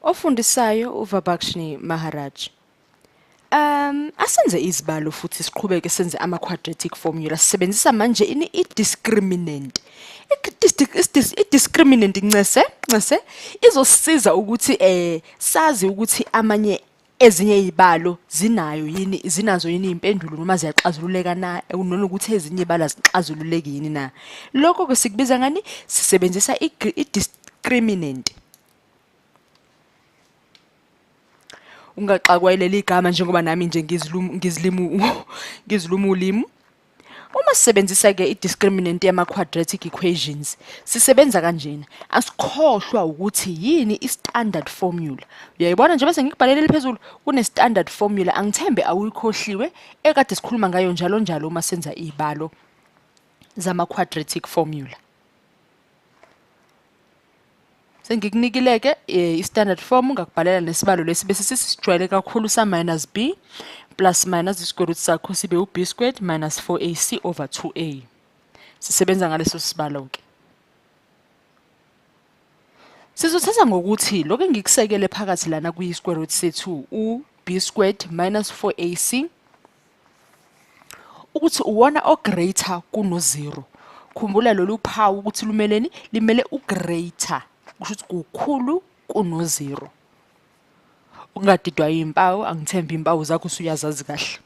Ofundisayo uVabakshni Maharaj. Asenze izibalo futhi siqhubeke senze ama-quadratic formula sisebenzisa manje i-discriminant. I-discriminant ncese izosisiza ukuthi sazi ukuthi ezinye izibalo zinazo yini impendulo noma ziyaxazululeka na nokuthi ezinye izibalo azixazululeki yini na. Lokho ke sikubiza ngani? Sisebenzisa i-discriminant. Ungaxakwayeleli igama njengoba nami nje ngiziluma ulimi. Uma sisebenzisa ke i-discriminant yama-quadratic equations, sisebenza kanjena. Asikhohlwa ukuthi yini i-standard formula. Uyayibona nje bese ngikubhalele phezulu kune-standard formula. Angithembe awuyikhohliwe ekade sikhuluma ngayo njalo uma senza izibalo zama-quadratic formula. Sengikunikileke i-standard form ngakubhalela nesibalo lesi bese sisijwayele kakhulu sa minus b plus minus isquare root sakho sibe u b squared minus 4ac over 2a. Sisebenza ngaleso sibalo ke. Sizothatha ngokuthi lokho engikusekele phakathi lana kuyi square root sethu u b squared minus 4ac ukuthi uwona o greater kuno 0. Khumbula lolu phawu ukuthi lumeleni? Limele u greater. Kusho ukuthi kukhulu kuno 0. Ungadidwa impawu, angithemba impawu zakho usuyazazi kahle.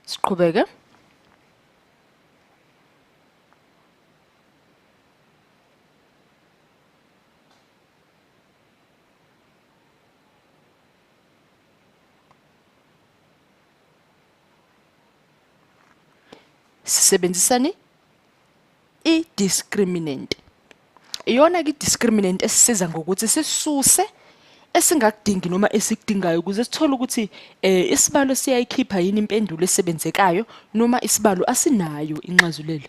Siqhubeke. Sisebenzisani i-discriminant. Iyona ke i-discriminant esisiza ngokuthi sisuse esingakudingi noma esikudingayo ukuze sithole ukuthi isibalo siyayikhipha yini impendulo esebenzekayo noma isibalo asinayo inxazulelo.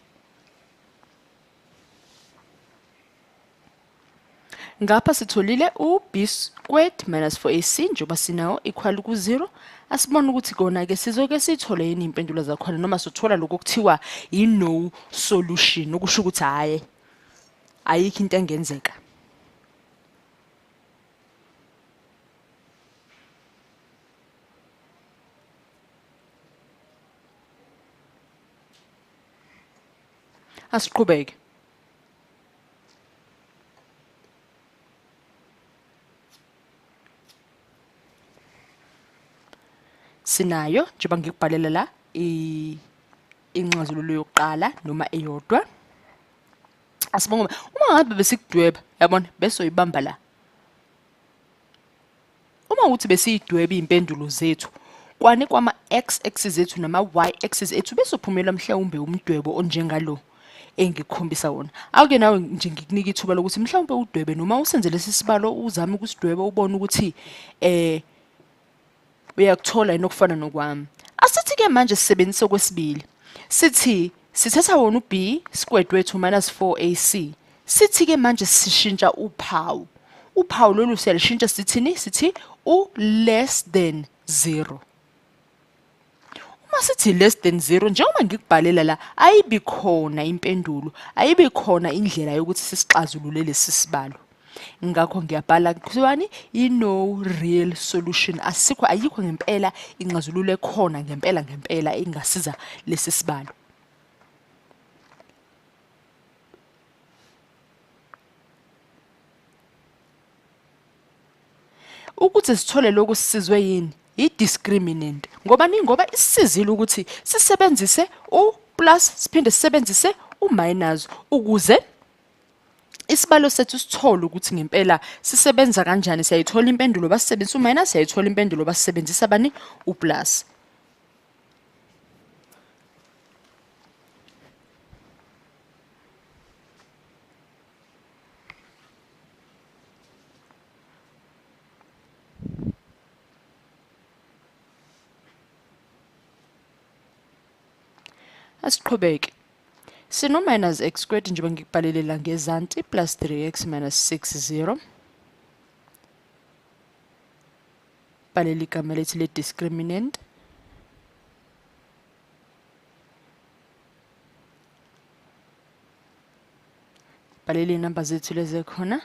Ngapha sitholile u-b squared minus 4ac njengoba sinawo equal ku-0. Asibona ukuthi kona ke sizoke sithole yini impendulo zakhona noma sothola lokho kuthiwa i-no solution okusho ukuthi ayikho into engenzeka. Asiqhubeke. Sinayo njengoba ngikubhalela la inxazululo yokuqala noma eyodwa. Asibonga uma ngabe besikudweba yabona bese uyibamba la. Uma uthi besiyidweba impendulo zethu kwane kwama x axis ethu nama y axis ethu bese uphumela mhlawumbe umdwebo onjengalo engikukhombisa wona. Awuke nawe nje ngikunika ithuba lokuthi mhlawumbe udwebe noma usenze lesi sibalo uzame ukusidweba ubone ukuthi uyakuthola inokufana nokwami. Asithi ke manje sisebenzise okwesibili. Sithi sithatha wona u-b squared wethu minus 4ac. Sithi ke manje sishintsha uphawu. Uphawu lolu siyalishintsha sithini? Sithi u-less than 0. Uma sithi less than 0 njengoba ngikubhalela la ayibi khona impendulo, ayibi khona indlela yokuthi sisixazulule lesi sibalo. Ngakho ngiyabhala kuthiwani i-no real solution. Ayikho ngempela inxazululo ekhona ngempela engasiza lesi sibalo. Ukuthi sithole lokho sisizwe yini? I-discriminant. Ngoba isizile ukuthi sisebenzise u plus siphinde sisebenzise u minus ukuze isibalo sethu sithole ukuthi ngempela sisebenza kanjani. Siyayithola impendulo basisebenzisa u minus, siyayithola impendulo basisebenzisa bani? U plus. Asiqhubeke. Sino minus x squared njengoba ngikubhalele la ngezansi plus 3x minus 6 0. sibhalele igama lethu le-discriminant. Bhalele iy'namba zethu lezi khona.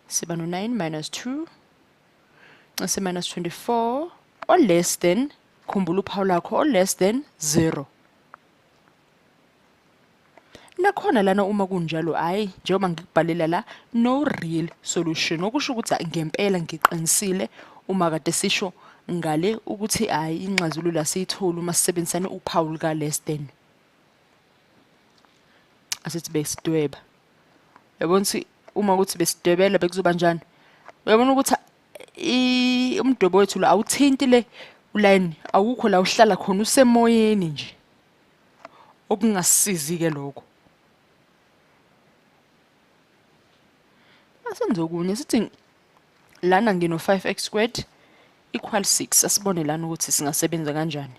Siba no-9 minus 2. Ase minus 24. Or less than, khumbula uphawu lakho, or less than 0. Nakhona lana uma kunjalo hayi njengoba ngikubhalela la no real solution okusho ukuthi ngempela ngiqinisile uma kade sisho ngale ukuthi hayi inxazululo asiyithola uma sisebenzisana uphawu lika less than. Asithi besidweba. Uyabona ukuthi uma kuthi besidwebela bekuzoba njani? Uyabona ukuthi umdwebo wethu lo awuthinti le uline awukho la uhlala khona usemoyeni nje. Okungasizi ke lokho. Asenze okunye sithi lana ngino 5x squared equal 6. Asibone lana ukuthi singasebenza kanjani.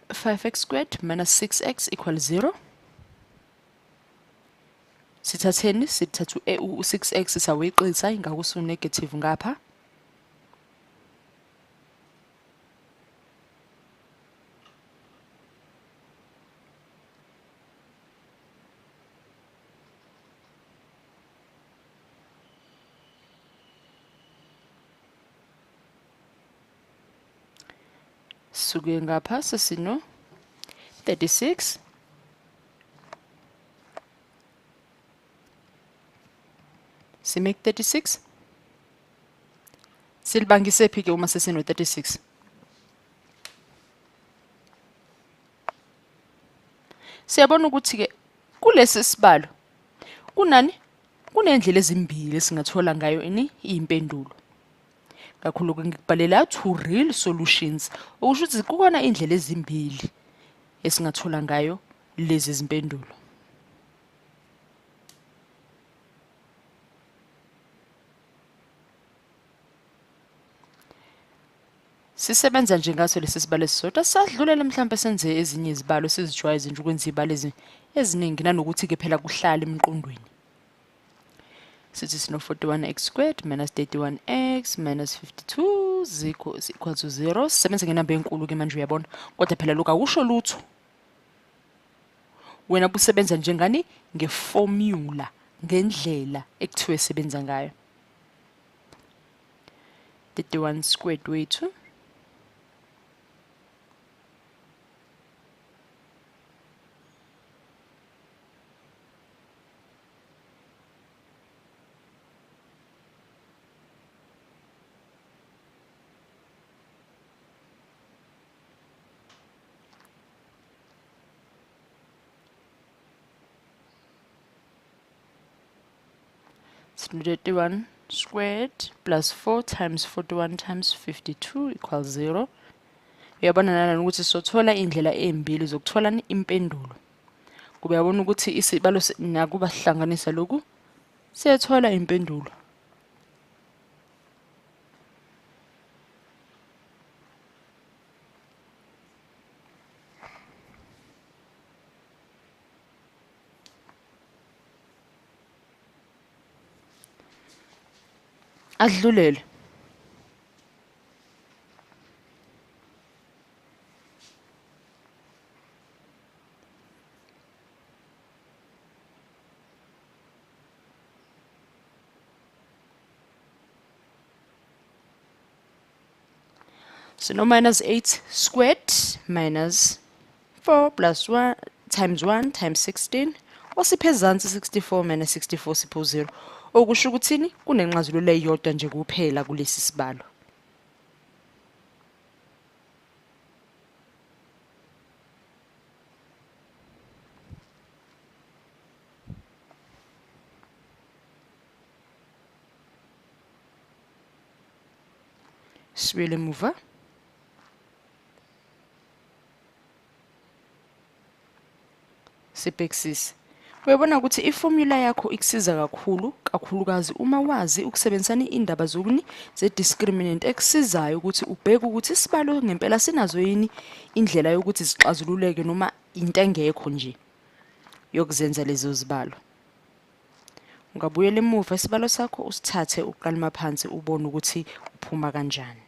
(5x squared minus 6x equals 0. Sithatheni sithatha u6x saweqisa ingakho su negative ngapha. Suke ngapha sesino 36 make 36 silibangise phi ke uma sesino 36 siyabona ukuthi ke kulesi sibalo kunani kunendlela ezimbili singathola ngayo impendulo kakhulu ke ngikubhalela two real solutions okusho ukuthi kukhona indlela ezimbili esingathola ngayo lezi zimpendulo. Sisebenza nje ngaso lesi sibalo esisodwa sadlulela mhlawumbe senze ezinye izibalo sizijwayeze nje ukwenza izibalo eziningi nanokuthi ke phela kuhlala emqondweni. Sithi sino 41x squared minus 31x minus 52 is equal to 0. Sisebenza ngenamba enkulu ke manje uyabona kodwa phela lokho awusho lutho. Wena busebenza njengani ngeformula ngendlela ekuthiwe sebenza ngayo. 31 squared wethu so 31 squared plus 4 times 41 times 52 equals 0. Uyabona nana ukuthi sothola indlela embili zokuthola impendulo. Kuba uyabona ukuthi isibalo nakuba sihlanganisa lokhu siyathola impendulo. Adlulele. So no minus 8 squared minus 4 plus 1 times 1 times 16. Osiphe ezansi 64 minus 64 sipho 0. Okusho ukuthini kunenxazululo eyodwa nje kuphela kulesi sibalo. Sibuyele emuva. Sibhekisise Uyabona ukuthi iformula yakho ikusiza kakhulukazi uma wazi ukusebenzisana indaba zokuni ze-discriminant ekusizayo ukuthi ubheke ukuthi isibalo ngempela sinazo yini indlela yokuthi zixazululeke noma into engekho nje yokuzenza lezo zibalo. Ungabuyela emuva isibalo sakho usithathe uqalima phansi ubone ukuthi uphuma kanjani.